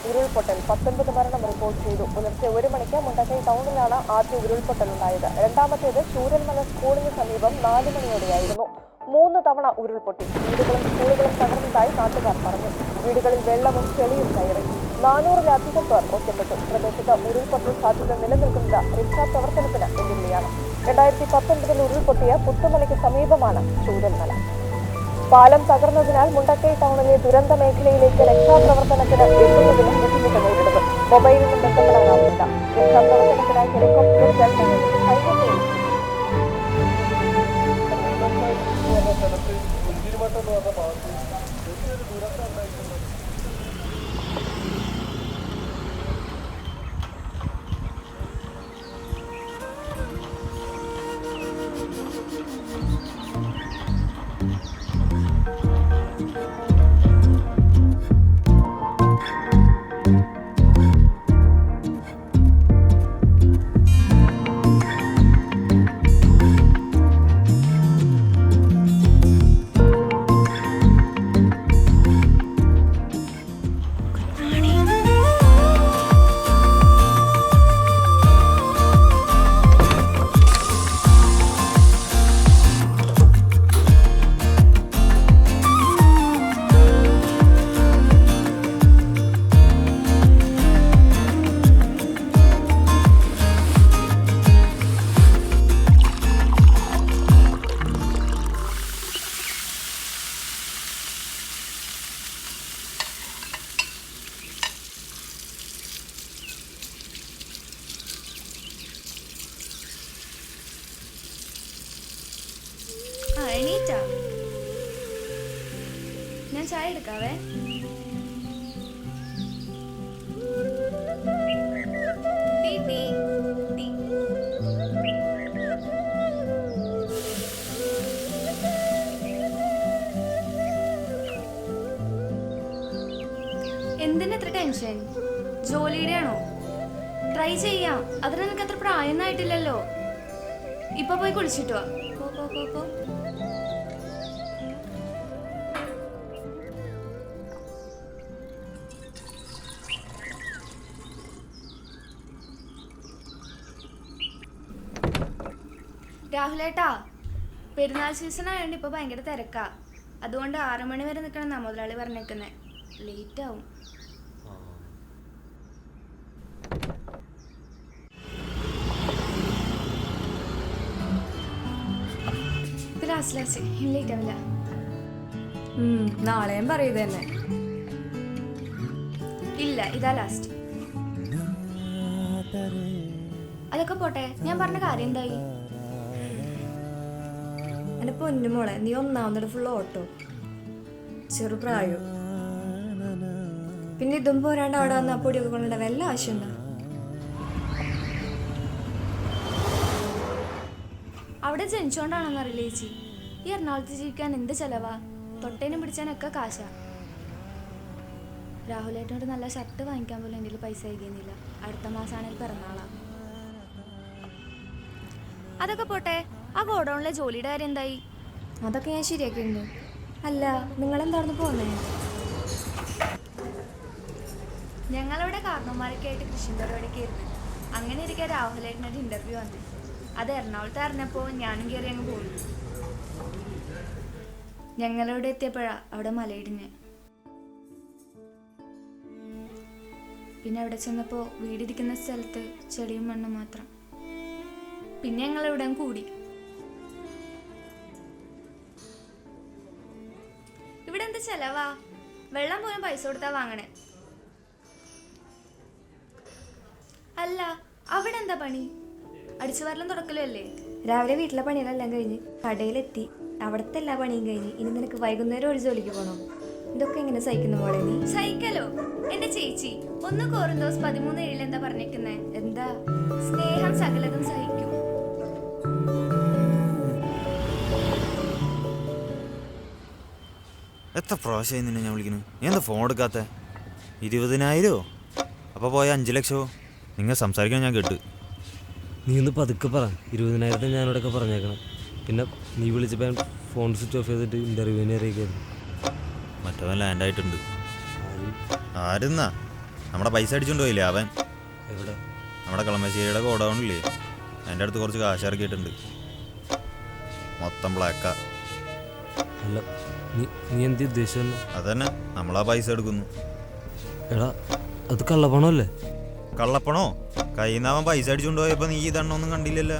ഉരുൾപൊട്ടൽ 19 മരണം റിപ്പോർട്ട് ചെയ്തു. പുലർച്ചെ 1 മണിക്ക് മുണ്ടക്കൈ ടൗണിലാണ് ആദ്യ ഉരുൾപൊട്ടലുണ്ടായത്. രണ്ടാമത്തേത് ചൂരൽമല സ്കൂളിന് സമീപം 4 മണിയോടെയായിരുന്നു. 3 തവണ ഉരുൾപൊട്ടി. വീടുകളും സ്കൂളുകളും തകർന്നതായി നാട്ടുകാർ പറഞ്ഞു. വീടുകളിൽ വെള്ളവും ചെളിയും കയറി. 400-ലധികം പേർ ഒറ്റപ്പെട്ടു. പ്രദേശത്ത് ഉരുൾപൊട്ടൽ സാധ്യത നിലനിൽക്കുന്നത് രക്ഷാപ്രവർത്തനത്തിന് വെല്ലുവിളിയാണ്. 2019 ഉരുൾപൊട്ടിയ പുത്തുമലയ്ക്ക് സമീപമാണ് ചൂരൽമല. പാലം തകർന്നതിനാൽ മുണ്ടക്കൈ ടൗണിലെ ദുരന്ത മേഖലയിലേക്ക് രക്ഷാപ്രവർത്തനത്തിന് എത്തുന്നതിന് ബുദ്ധിമുട്ട് നേരിടുന്നു. മൊബൈലിനും ബന്ധപ്പെടാനാവില്ല. രക്ഷാപ്രവർത്തനത്തിനായി ഹെലികോപ്റ്റർ 2 യൂണിറ്റ് സൈന്യത്തെയും എണീറ്റാ? ഞാൻ ചായ എടുക്കാവേ. എന്തിനെത്ര ടെൻഷൻ? ജോലിയുടെ ആണോ? ട്രൈ ചെയ്യാം. അതിന് നിനക്ക് അത്ര പ്രായമൊന്നും ആയിട്ടില്ലല്ലോ. ഇപ്പൊ പോയി കുളിച്ചിട്ടോ. പോ. രാഹുലേട്ടാ, പെരുന്നാൾ സീസൺ ആയതുകൊണ്ട് ഇപ്പോൾ ഭയങ്കര തിരക്കാ. അതുകൊണ്ട് 6 മണി വരെ നിൽക്കണം എന്നാ മുതലാളി പറഞ്ഞേക്കുന്നത്. ലേറ്റ് ആവും. ലേറ്റ് ആവില്ല. നാളെയും പറയത് തന്നെ. ഇല്ല, ഇതാ ലാസ്റ്റ്. അതൊക്കെ പോട്ടെ, ഞാൻ പറഞ്ഞ കാര്യം എന്തായി? എൻ്റെ പൊന്നുമോളെ, നീ ഒന്നാമത് ഫുൾ ഓട്ടോ, ചെറുപ്രായോ. പിന്നെ ഇതും പോരാണ്ട് അവിടെ വന്ന് പൊടിയൊക്കെ കൊണ്ടിട്ട് വല്ല ആവശ്യമുണ്ടോ? അവിടെ ജനിച്ചോണ്ടാണെന്നറിയില്ല ചേച്ചി. ഈ എറണാകുളത്ത് ജീവിക്കാൻ എന്ത് ചെലവാ? തൊട്ടേനും പിടിച്ചാനൊക്കെ കാശാ. രാഹുലേട്ടനോട് നല്ല ഷർട്ട് വാങ്ങിക്കാൻ പോലും എൻ്റെ പൈസ കഴിയുന്നില്ല. അടുത്ത മാസമാണെങ്കിൽ പിറന്നാളാ. അതൊക്കെ പോട്ടെ, ആ ഗോഡൗണിലെ ജോലിയുടെ കാര്യം എന്തായി? അതൊക്കെ ഞാൻ ശരിയാക്കിയിട്ടുണ്ട്. അല്ല, നിങ്ങളെന്തായിരുന്നു പോന്നേ? ഞങ്ങളിവിടെ കാരണവന്മാരൊക്കെ ആയിട്ട് കൃഷി പരിപാടിയൊക്കെ ആയിരുന്നു. അങ്ങനെ ഇരിക്കാൻ രാഹുലേട്ടനൊരു ഇൻ്റർവ്യൂ വന്നു. അത് എറണാകുളത്ത് അറിഞ്ഞപ്പോൾ ഞാനും കയറി അങ്ങ് പോയി. ഞങ്ങളിവിടെ എത്തിയപ്പോഴാ അവിടെ മലയിടിഞ്ഞ്. പിന്നെ അവിടെ ചെന്നപ്പോൾ വീടിരിക്കുന്ന സ്ഥലത്ത് ചെളിയും മണ്ണും മാത്രം. പിന്നെ ഞങ്ങളിവിടെ കൂടി. ഇവിടെ എന്ത് ചെലവാ? വെള്ളം പോലും പൈസ കൊടുത്താ വാങ്ങണേ. അല്ല, അവിടെ എന്താ പണി? അടിച്ചു വരലും തുടക്കലും അല്ലേ? രാവിലെ വീട്ടിലെ പണികളെല്ലാം കഴിഞ്ഞ് കടയിലെത്തി. അവിടുത്തെ എല്ലാ പണിയും കഴിഞ്ഞ് ഇനി നിനക്ക് വൈകുന്നേരം ഒരു ജോലിക്ക് പോകണം. ഇതൊക്കെ എങ്ങനെ സഹിക്കുന്നു മോളെ നീ? സഹിക്കലോ? എന്റെ ചേച്ചി, 1 കൊറിന്തോസ് 13:7 എന്താ പറഞ്ഞേക്കുന്നേ? എന്താ? സ്നേഹം സകലതും സഹിക്കും. എത്ര പ്രാവശ്യമായി നിന്നെ ഞാൻ വിളിക്കുന്നു? നീ എന്താ ഫോൺ എടുക്കാത്ത? 20,000 അപ്പോൾ പോയ 5 ലക്ഷമോ? നിങ്ങൾ സംസാരിക്കാൻ ഞാൻ കേട്ട്. നീ ഒന്ന് പതുക്കെ പറ. 20,000 ഞാനിവിടെയൊക്കെ പറഞ്ഞേക്കണം. പിന്നെ നീ വിളിച്ചപ്പോൾ ഞാൻ ഫോൺ സ്വിച്ച് ഓഫ് ചെയ്തിട്ട് ഇൻ്റർവ്യൂവിനെ അറിയിക്കായിരുന്നു. മറ്റവൻ ലാൻഡായിട്ടുണ്ട്. ആരെന്നാ? നമ്മുടെ പൈസ അടിച്ചുകൊണ്ട് പോയില്ലേ അവൻ? എവിടെ? നമ്മുടെ കളമശ്ശേരിയുടെ ഗോഡൗണില്ലേ, എൻ്റെ അടുത്ത് കുറച്ച് കാശ് ഇറക്കിയിട്ടുണ്ട്. മൊത്തം ബ്ലാക്കാ. അല്ല, നീ എന്ത് ഉദ്ദേശം? അതന്നെ, നമ്മളാ പൈസ എടുക്കുന്നു. എടാ, അത് കള്ളപ്പണമല്ലേ? കള്ളപ്പണോ? കയ്യിൽ നിന്ന് അവൻ പൈസ അടിച്ചുകൊണ്ട് പോയപ്പോൾ നീ ഇതെണ്ണൊന്നും കണ്ടില്ലല്ലോ.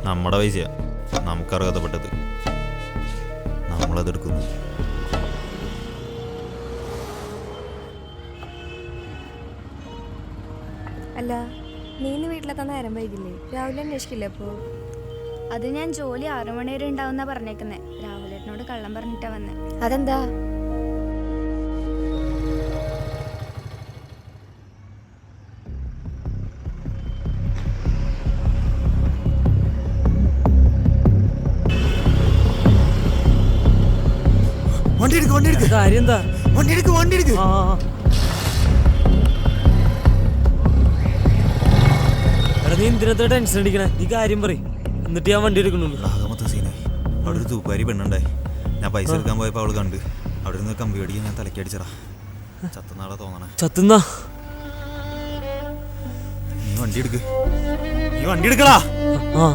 നമ്മുടെ പൈസയാ, നമുക്കർഹതപ്പെട്ടത്. നമ്മളതെടുക്കുന്നു. അല്ല, നീ ഇന്ന് വീട്ടിലെത്താൻ നേരം വൈകില്ലേ? രാവിലെ അന്വേഷിക്കില്ലേ അപ്പോൾ? അത് ഞാൻ ജോലി 6 മണി വരെ ഉണ്ടാവുന്ന പറഞ്ഞേക്കുന്നേ. രാഹുലേട്ടനോട് കള്ളം പറഞ്ഞിട്ടാ വന്നേ. അതെന്താ? കാര്യം എന്താ? എടാ, നീ എന്തിനത്തെ ടെൻഷൻ അടിക്കണേ? നീ കാര്യം പറയും, എന്നിട്ട് ഞാൻ വണ്ടി എടുക്കണുള്ളൂ. ആകമൊത്ത സീനായി. അവിടെ ഒരു തൂപ്പാരി പെണ്ണുണ്ടായി. ഞാൻ പൈസ എടുക്കാൻ പോയപ്പോൾ അവൾ കണ്ട്. അവിടെ നിന്ന് കമ്പി അടിക്കാൻ ഞാൻ തലക്കടിച്ചടാ. ചത്തുന്നാളെ തോന്നണേ. ചത്തുന്നാ? നീ വണ്ടി എടുക്കടാ. ആ,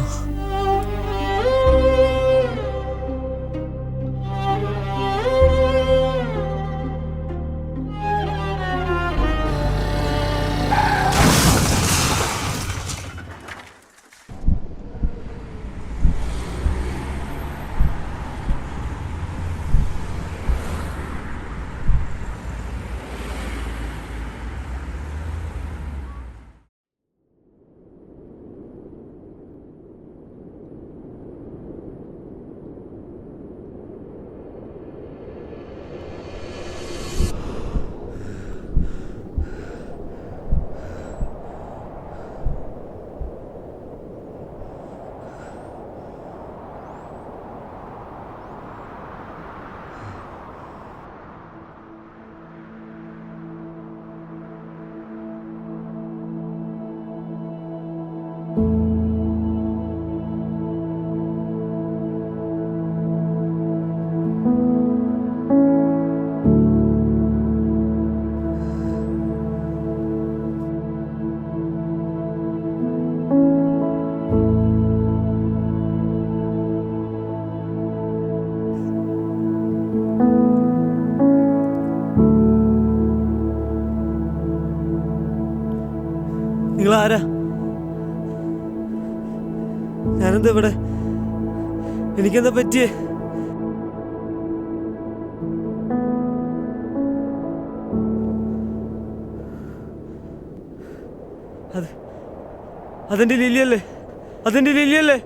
നിങ്ങളാരാ? ഞാനെന്താ ഇവിടെ? എനിക്കെന്താ പറ്റിയേ? അതെന്റെ ലില്ലിയല്ലേ?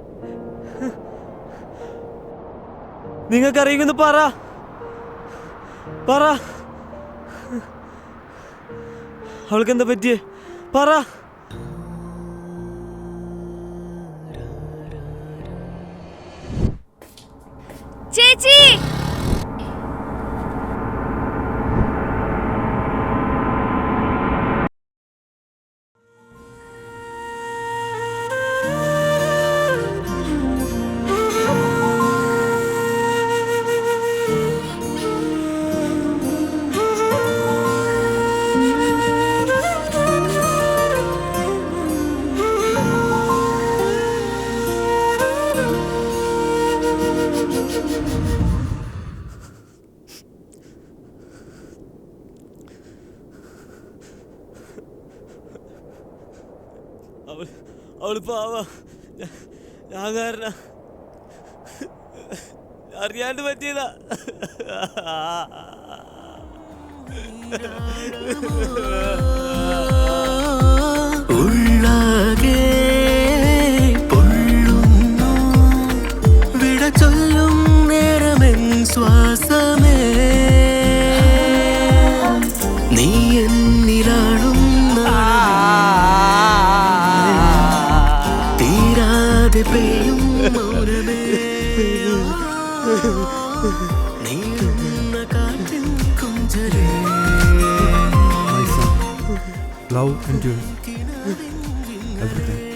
നിങ്ങൾക്കറിയുമെന്ന് പറ. അവൾക്കെന്താ പറ്റിയേ? പറ. ചേച്ചി, അവള് പാവാ. ഞാൻ കാരണം അറിയാണ്ട് പറ്റിയതാ. ഉള്ളാകെ പൊള്ളുന്നു വിട ചൊല്ലും നേരമെൻ ശ്വാസമേ, നീ എന്നിലാടും തീരാതെ പെയ്യും മൗനമേ, നീളുന്ന കാറ്റിൻ കുഞ്ചരേ. Love endures everything.